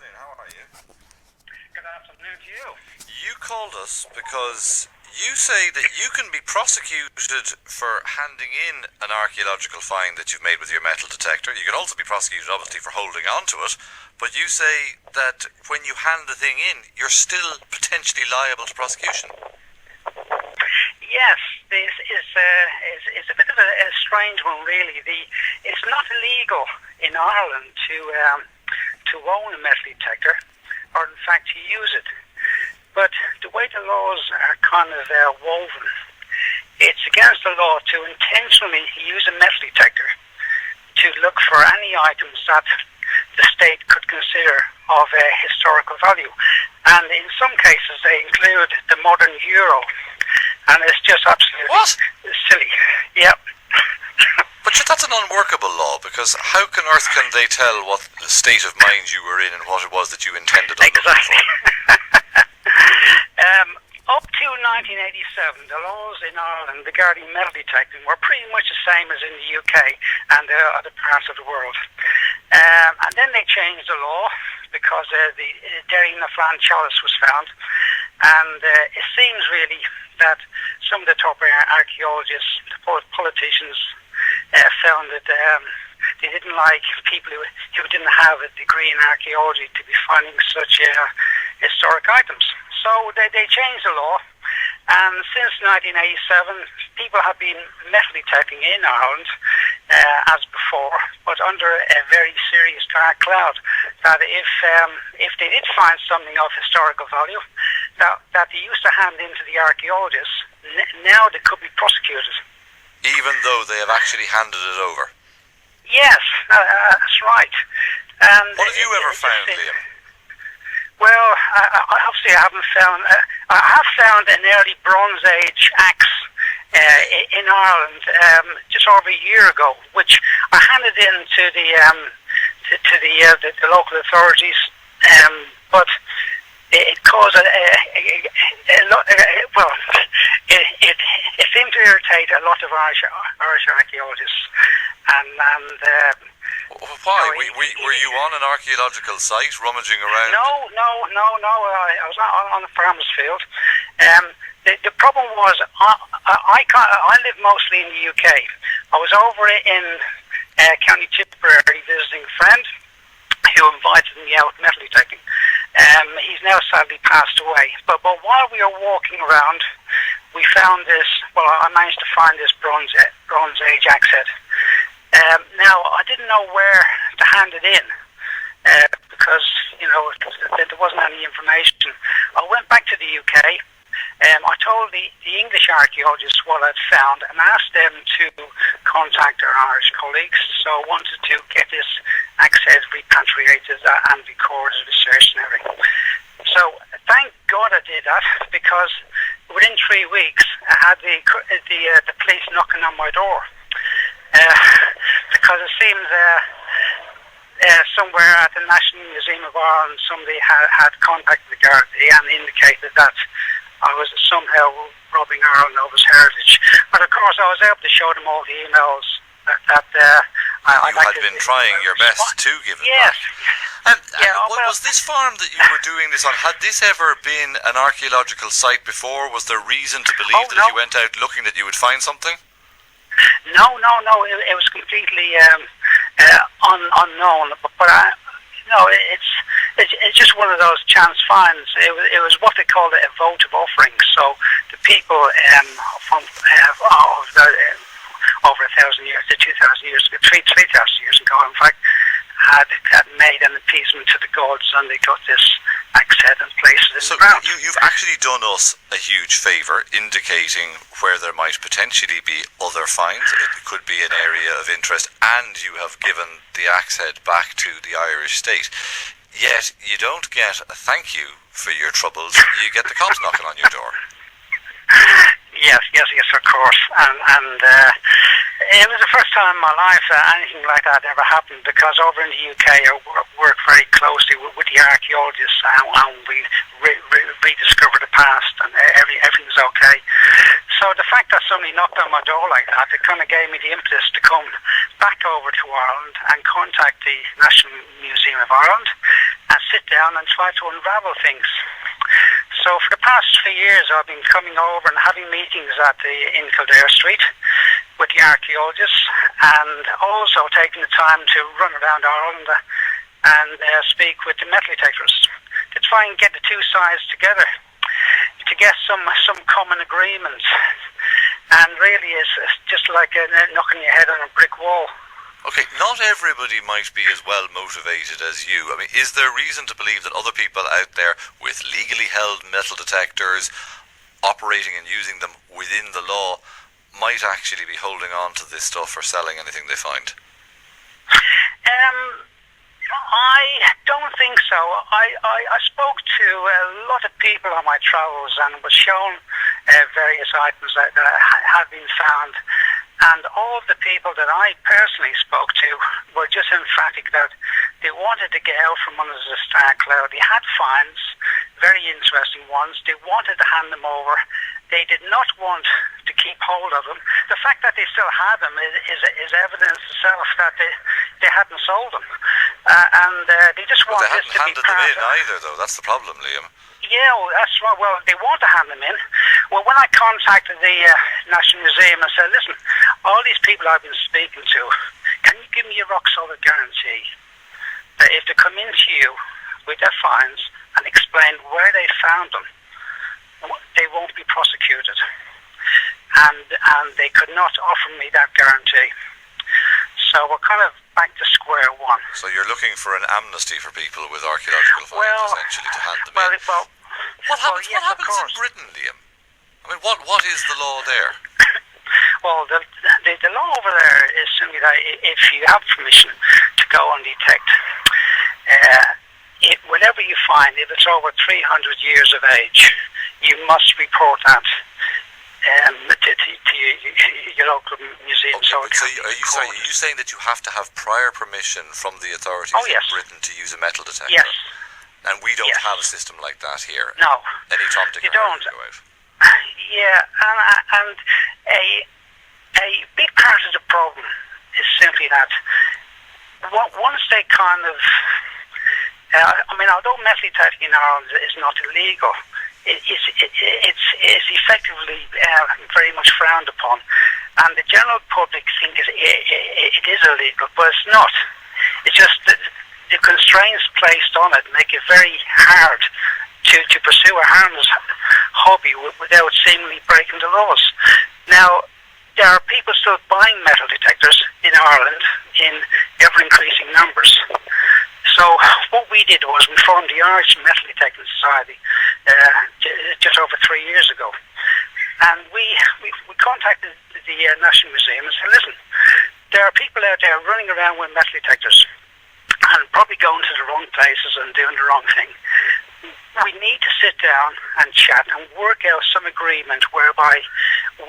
afternoon. How are you? Good afternoon to you. You called us because you say that you can be prosecuted for handing in an archaeological find that you've made with your metal detector. You can also be prosecuted, obviously, for holding on to it. But you say that when you hand the thing in, you're still potentially liable to prosecution. Yes, this is a bit of a strange one, really. It's not illegal in Ireland to own a metal detector, or in fact to use it. But the way the laws are kind of woven, it's against the law to intentionally use a metal detector to look for any items that the state could consider of historical value. And in some cases they include the modern euro. And it's just absolutely silly. Yep. But that's an unworkable law, because how on earth can they tell what state of mind you were in and what it was that you intended on looking for? Up to 1987, the laws in Ireland regarding metal detecting were pretty much the same as in the UK and other parts of the world. And then they changed the law because the Derry-na-Flan chalice was found. And it seems really that some of the top archaeologists, the politicians, found that they didn't like people who didn't have a degree in archaeology to be finding such historic items. So they changed the law, and since 1987, people have been metal detecting in Ireland as before, but under a very serious dark cloud. That if they did find something of historical value that they used to hand in to the archaeologists, now they could be prosecuted. Even though they have actually handed it over? Yes, that's right. And what have you ever found, Liam? Well, obviously I haven't found... I have found an early Bronze Age axe in Ireland just over a year ago, which I handed in to the local authorities, but it caused a lot... well, it seemed to irritate a lot of Irish archaeologists, and why? Were you on an archaeological site rummaging around? No. I was on a farmer's field. The problem was I live mostly in the UK. I was over in County Tipperary visiting a friend who invited me out metal detecting. He's now sadly passed away. But while we were walking around, we found this. Well, I managed to find this Bronze Age axe head. Now, I didn't know where to hand it in because, there wasn't any information. I went back to the UK. I told the English archaeologists what I'd found and asked them to contact their Irish colleagues. So I wanted to get this axe head repatriated and recorded, researched and everything. So thank God I did that, because within 3 weeks I had the police knocking on my door. Because it seems somewhere at the National Museum of Ireland somebody had contacted the Gardaí and indicated that I was somehow robbing Ireland of its heritage. But of course I was able to show them all the emails that I had been trying your best to give it yes. back. Was this farm that you were doing this on, had this ever been an archaeological site before? Was there reason to believe that if you went out looking that you would find something? No. It was completely unknown. But it's just one of those chance finds. It was what they called a votive offering. So the people from over 1,000 years, 2,000 years, 3,000 years ago, in fact, had made an appeasement to the gods, and they got this axe head and placed it in the ground. So you've actually done us a huge favour indicating where there might potentially be other finds. It could be an area of interest, and you have given the axe head back to the Irish state. Yet you don't get a thank you for your troubles, you get the cops knocking on your door. Yes, of course. And it was the first time in my life anything like that ever happened, because over in the UK I worked very closely with the archaeologists, and we rediscovered the past, and everything's okay. So the fact that somebody knocked on my door like that, it kind of gave me the impetus to come back over to Ireland and contact the National Museum of Ireland and sit down and try to unravel things. So for the past 3 years, I've been coming over and having meetings in Kildare Street with the archaeologists, and also taking the time to run around Ireland and speak with the metal detectors to try and get the two sides together to get some common agreement. And really, it's just like knocking your head on a brick wall. Okay, not everybody might be as well motivated as you. I mean, is there reason to believe that other people out there with legally held metal detectors, operating and using them within the law, might actually be holding on to this stuff or selling anything they find? I don't think so. I spoke to a lot of people on my travels and was shown various items that have been found. And all the people that I personally spoke to were just emphatic that they wanted to get out from under the star cloud. They had finds, very interesting ones. They wanted to hand them over. They did not want to keep hold of them. The fact that they still had them is evidence itself that they hadn't sold them. And they just wanted this to be handed them in either, though. That's the problem, Liam. Yeah, well, that's right. Well, they want to hand them in. Well, when I contacted the National Museum, I said, listen, all these people I've been speaking to, can you give me a rock-solid guarantee that if they come into you with their finds and explain where they found them, they won't be prosecuted? And they could not offer me that guarantee. So we're kind of back to square one. So you're looking for an amnesty for people with archaeological finds, essentially, to hand them in. What happens in Britain, Liam? I mean, what is the law there? Well, the law over there is simply that if you have permission to go and detect, whatever you find, if it's over 300 years of age, you must report that to your local museum. Okay, so are you saying that you have to have prior permission from the authorities in Britain to use a metal detector? Yes. And we don't have a system like that here. No. Any Tom, Dick, you and Harry don't. can go out. Yeah, and a big part of the problem is simply that once they kind of, although metal detecting in Ireland is not illegal, it's effectively very much frowned upon, and the general public think it is illegal, but it's not. It's just that the constraints placed on it make it very hard to pursue a harmless hobby without seemingly breaking the laws. Now, there are people still buying metal detectors in Ireland in ever-increasing numbers. So what we did was we formed the Irish Metal Detecting Society just over 3 years ago. And we contacted the National Museum and said, listen, there are people out there running around with metal detectors and probably going to the wrong places and doing the wrong thing. We need to sit down and chat and work out some agreement whereby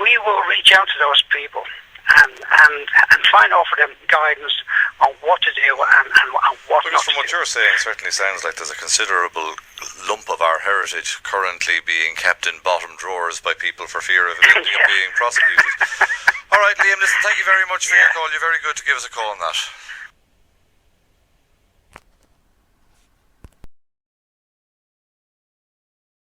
we will reach out to those people and try and offer them guidance on what to do and what not to do. From what you're saying, it certainly sounds like there's a considerable lump of our heritage currently being kept in bottom drawers by people for fear of it being prosecuted. All right, Liam, listen, thank you very much for your call. You're very good to give us a call on that.